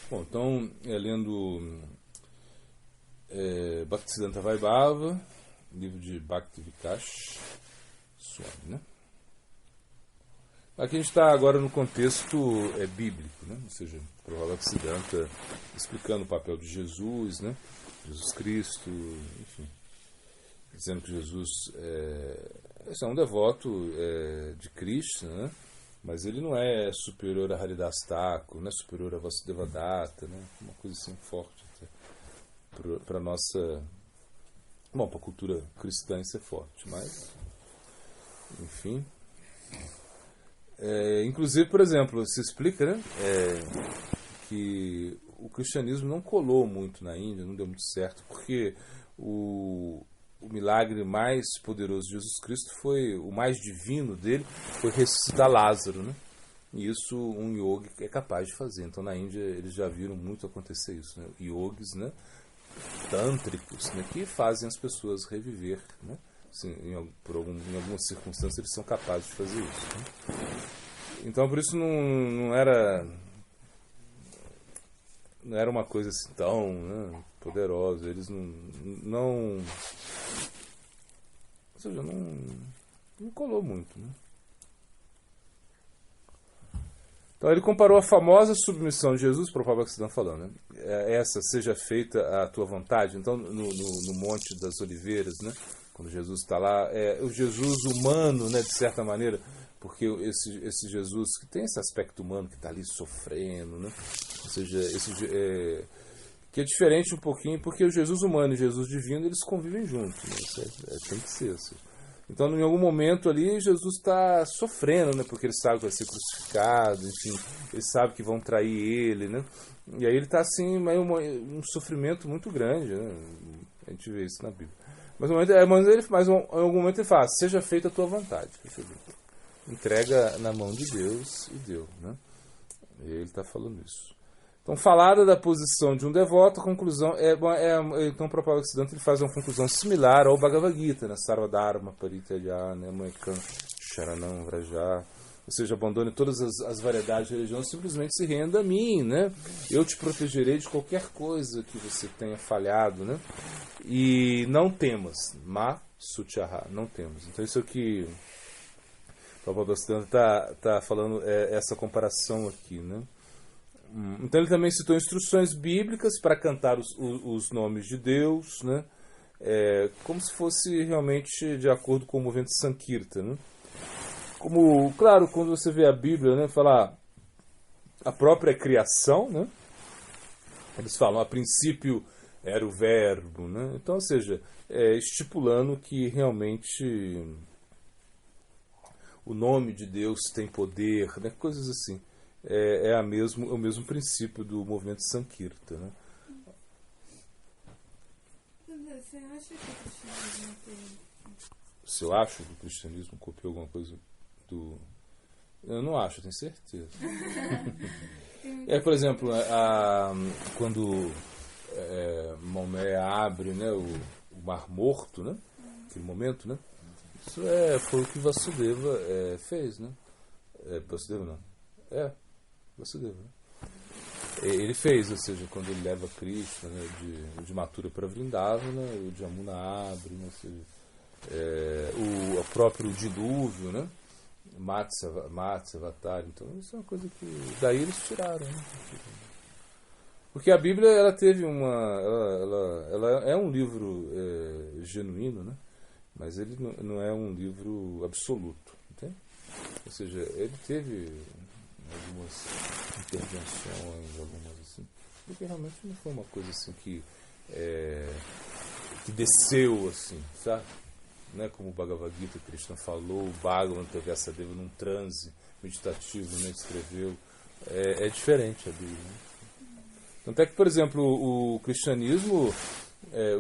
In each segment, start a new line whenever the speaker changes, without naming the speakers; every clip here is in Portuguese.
Bom, então, lendo Bhaktisiddhanta Vaibhava, livro de Bhakti Vikash Swami, né? Aqui a gente está agora no contexto bíblico, né? Ou seja, Prabhupada Bhaktisiddhanta explicando o papel de Jesus, né? Jesus Cristo, enfim, dizendo que Jesus é um devoto de Krishna, né? Mas ele não é superior a Haridas Thakur, não é superior a Vasudeva Datta, né? Uma coisa assim forte para nossa, bom, para a cultura cristã isso é forte, mas enfim. Inclusive, por exemplo, se explica, né, que o cristianismo não colou muito na Índia, não deu muito certo, porque o milagre mais poderoso de Jesus Cristo foi, o mais divino dele, foi ressuscitar Lázaro, né? E isso um yogi é capaz de fazer. Então na Índia eles já viram muito acontecer isso, né? Yogis, né? Tântricos, né? Que fazem as pessoas reviver, né? Assim, em algumas circunstâncias eles são capazes de fazer isso, né? Então por isso não era uma coisa assim tão, né, poderosa. Eles não ou seja, não colou muito, né? Então ele comparou a famosa submissão de Jesus, para o Prabhupada Bhaktisiddhanta falando, né? Essa seja feita a tua vontade. Então no Monte das Oliveiras, né? Quando Jesus está lá, o Jesus humano, né, de certa maneira, porque esse Jesus que tem esse aspecto humano que está ali sofrendo, né? Ou seja, que é diferente um pouquinho, porque o Jesus humano e o Jesus divino eles convivem juntos, né? Isso tem que ser assim. Então, em algum momento ali, Jesus está sofrendo, né? Porque ele sabe que vai ser crucificado, enfim, ele sabe que vão trair ele, né? E aí ele está assim, meio um sofrimento muito grande, né? A gente vê isso na Bíblia. Mas em algum momento ele fala, seja feita a tua vontade. Entrega na mão de Deus e deu, né? E ele está falando isso. Então, falada da posição de um devoto, a conclusão então o Prabhupada Bhaktisiddhanta ele faz uma conclusão similar ao Bhagavad Gita, né? Sarvadharma Parityaja, Moekam Sharanam Vraja. Ou seja, abandone todas as variedades de religião, simplesmente se renda a mim, né? Eu te protegerei de qualquer coisa que você tenha falhado, né? E não temas, ma sutyaha, não temas. Então isso é o que o Prabhupada Bhaktisiddhanta está falando, essa comparação aqui, né? Então ele também citou instruções bíblicas para cantar os nomes de Deus, né? Como se fosse realmente de acordo com o movimento Sankirtan, né? Como, claro, quando você vê a Bíblia, né, falar a própria criação, né? Eles falam, a princípio era o verbo, né? Então, ou seja, estipulando que realmente o nome de Deus tem poder, né? Coisas assim. É o mesmo princípio do movimento Sankirtan, né?
Você acha que o cristianismo tem...
Se eu acho que o cristianismo copiou alguma coisa do... Eu não acho, eu tenho certeza. Por exemplo, quando Maomé abre, né, o Mar Morto, né? Aquele momento, né? Isso foi o que Vasudeva fez, né? Vasudeva não. Vasudeva, né? Ele fez, ou seja, quando ele leva Krishna, né, de Mathura para Vrindavana, né, o Jamuna abre, né, ou seja, o próprio dilúvio, né, Matsavatar, então isso é uma coisa que daí eles tiraram, né? Porque a Bíblia ela teve ela é um livro genuíno, né, mas ele não é um livro absoluto, entende? Ou seja, ele teve algumas intervenções, algumas assim, porque realmente não foi uma coisa assim que desceu assim, sabe? Não é como o Bhagavad Gita, Krishna falou, o Bhagavata Vyasadeva num transe meditativo, né, escreveu. É diferente a Bíblia, né? Tanto é que, por exemplo, o cristianismo,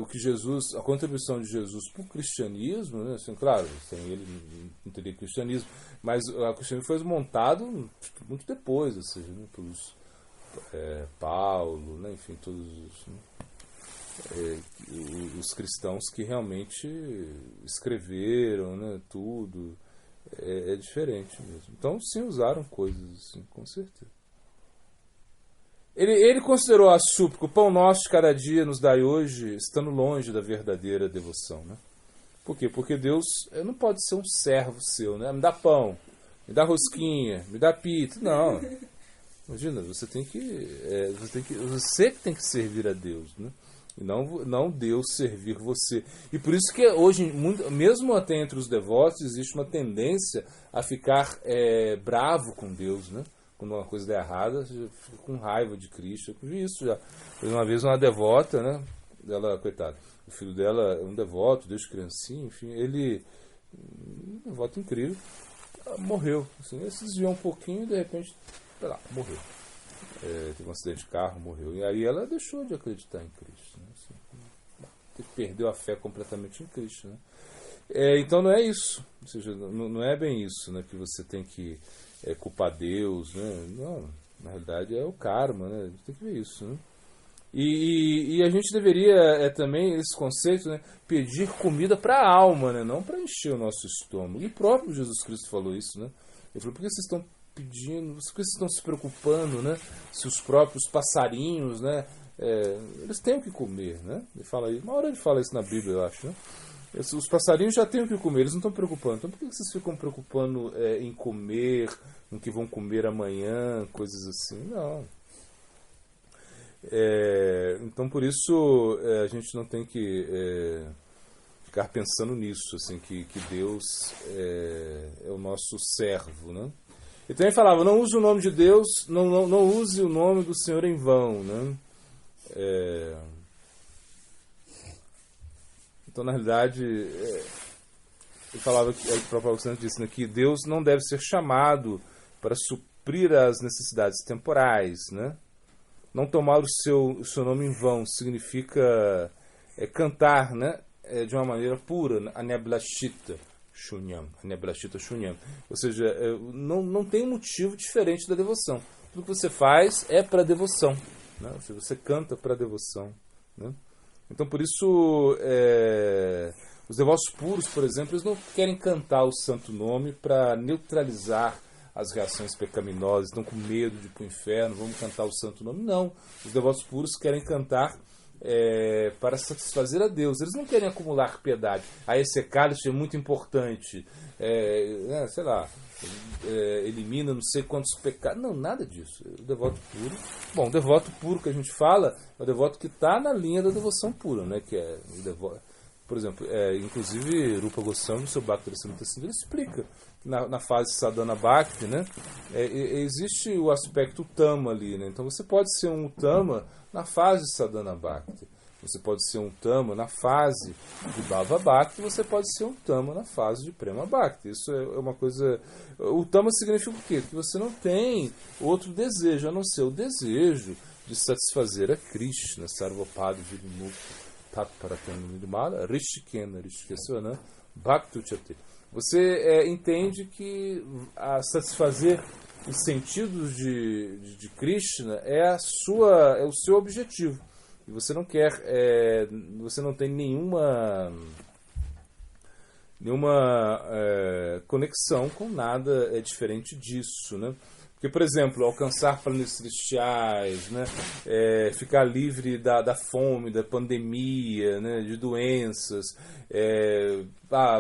o que Jesus, a contribuição de Jesus para o cristianismo, né, assim, claro, sem ele não teria cristianismo, mas o cristianismo foi montado muito depois, ou seja, né, pelos Paulo, né, enfim, todos os cristãos que realmente escreveram, né, tudo. Diferente mesmo. Então, sim, usaram coisas assim, com certeza. Ele considerou a súplica, o pão nosso de cada dia nos dai hoje, estando longe da verdadeira devoção, né? Por quê? Porque Deus não pode ser um servo seu, né? Me dá pão, me dá rosquinha, me dá pizza. Não. Imagina, você que tem que servir a Deus, né? E não Deus servir você. E por isso que hoje, mesmo até entre os devotos, existe uma tendência a ficar bravo com Deus, né? Quando uma coisa der errada, você fica com raiva de Cristo. Eu vi isso já. Uma vez uma devota, né? Ela, coitada, o filho dela é um devoto, desde criancinha, enfim, ele, um devoto incrível, morreu. Assim, ele se desviou um pouquinho e de repente, sei lá, morreu. Teve um acidente de carro, morreu. E aí ela deixou de acreditar em Cristo. Né? Assim, perdeu a fé completamente em Cristo. Né? Então não é isso. Ou seja, não é bem isso, né, que você tem que culpar Deus. Né? Não, na realidade é o karma. Né? A gente tem que ver isso. Né? E a gente deveria também, esse conceito, né, pedir comida para a alma, né, não para encher o nosso estômago. E o próprio Jesus Cristo falou isso. Né? Ele falou, por que vocês estão pedindo, por que vocês estão se preocupando, né, se os próprios passarinhos, né, eles têm o que comer, né? Ele fala isso, uma hora ele fala isso na Bíblia, eu acho, né? Os passarinhos já têm o que comer, eles não estão preocupando. Então por que vocês ficam preocupando em comer, no que vão comer amanhã, coisas assim? Não. Então por isso a gente não tem que ficar pensando nisso, assim, que Deus é o nosso servo, né? E também falava, não use o nome de Deus, não use o nome do Senhor em vão, né? Então, na realidade, ele falava, que o próprio Alexandre disse, né, que Deus não deve ser chamado para suprir as necessidades temporais, né? Não tomar o seu nome em vão significa cantar, né, de uma maneira pura, aneblashita. Shunyam. Ou seja, não tem motivo diferente da devoção. Tudo que você faz é para devoção. Né? Ou seja, você canta para devoção. Né? Então, por isso, os devotos puros, por exemplo, eles não querem cantar o santo nome para neutralizar as reações pecaminosas, estão com medo de ir para o inferno, vamos cantar o santo nome. Não. Os devotos puros querem cantar para satisfazer a Deus. Eles não querem acumular piedade. Esse cálice é muito importante, sei lá, elimina não sei quantos pecados. Não, nada disso. O devoto puro, bom, o devoto puro que a gente fala é o devoto que está na linha da devoção pura, né? Que é o devoto, por exemplo, inclusive Rupa Goswami, no seu Bhakti Rasamrita Sindhu, ele explica que na fase Sadhana Bhakti, né, existe o aspecto Tama ali, né? Então você pode ser um Tama na fase Sadhana Bhakti, você pode ser um Tama na fase de Bhava Bhakti, você pode ser um Tama na fase de Prema Bhakti. Isso é uma coisa... O Tama significa o quê? Que você não tem outro desejo, a não ser o desejo de satisfazer a Krishna, Sarvapada Virimukta, você entende que a satisfazer os sentidos de Krishna é o seu objetivo. E você não quer, você não tem nenhuma conexão com nada diferente disso, né? Porque, por exemplo, alcançar planos celestiais, né? Ficar livre da fome, da pandemia, né? De doenças,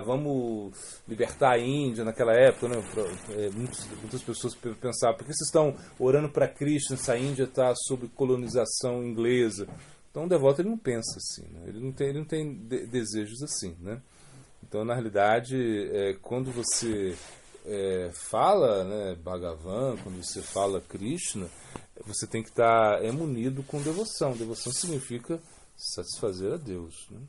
vamos libertar a Índia naquela época, né? Muitas pessoas pensavam, por que vocês estão orando para Krishna se a Índia está sob colonização inglesa? Então o devoto ele não pensa assim, né? Ele não tem desejos assim, né? Então, na realidade, quando você fala, né, Bhagavan, quando você fala Krishna, você tem que estar munido com devoção. Devoção significa satisfazer a Deus, né?